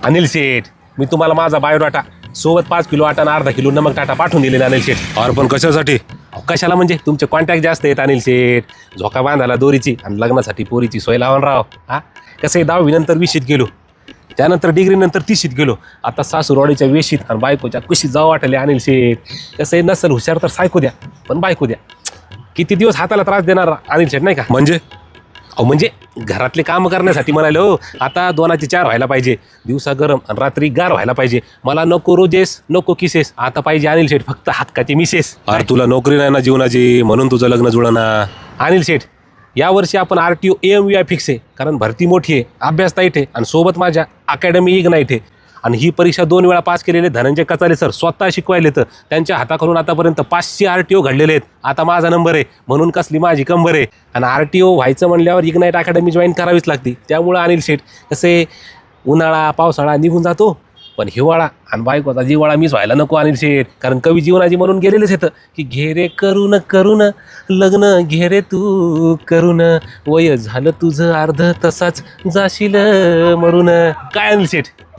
अनिल शेठ, मी तुम्हाला माझा बायोडाटा सोबत 5 किलो आटा आणि अर्धा किलो नमक टाटा पाठवून दिलेला अनिल शेठ. अरे पण कशासाठी? अहो, कशाला म्हणजे तुमचे कॉन्टॅक्ट जास्त आहेत अनिल शेठ. झोका बांधायला दोरीची आणि लग्नासाठी पोरीची सोय लावून राव. हा कसं आहे, 10वी नंतर 20शीत गेलो, त्यानंतर डिग्री नंतर 30शीत गेलो, आता सासूरवाडीच्या वेशीत आणि बायकोच्या कुशीत जाऊ वाटले अनिल शेठ. कसं आहे, नसल हुशार तर सायको द्या पण बायको द्या. किती दिवस हाताला त्रास देणार अनिल शेठ नाही का? म्हणजे अहो म्हणजे घरातले काम करण्यासाठी म्हणाले हो. आता 2चे 4 व्हायला पाहिजे, दिवसा गरम आणि रात्री गार व्हायला पाहिजे. मला नको रोजेस नको किसेस, आता पाहिजे अनिल शेठ फक्त हक्काचे मिसेस. अरे तुला नोकरी नाही ना जीवनाची, म्हणून तुझं लग्न जुळना. अनिल शेठ, यावर्षी आपण RTO AMVI फिक्स आहे, कारण भरती मोठी आहे, अभ्यास टाईट आहे आणि सोबत माझ्या अकॅडमी इग्नाईट आहे. आणि ही परीक्षा 2 वेळा पास केलेले धनंजय कचाले सर स्वतः शिकवायले, तर त्यांच्या हाताखालून आतापर्यंत 500 RTO घडलेले आहेत. आता माझा नंबर आहे म्हणून कसली माझी कंबर आहे. आणि RTO व्हायचं म्हणल्यावर इग्नाईट अकॅडमी जॉईन करावीच लागते. त्यामुळं अनिल शेठ, कसे उन्हाळा पावसाळा निघून जातो, पण हिवाळा आणि बायकोचा जिवाळा मीच व्हायला नको अनिल शेठ. कारण कवी जीवनाजी म्हणून गेलेलेच येतं की घेरे करून करून लग्न घेरे तू करून, वय झालं तुझं अर्ध तसाच जाशील मरून. काय अनिल शेठ?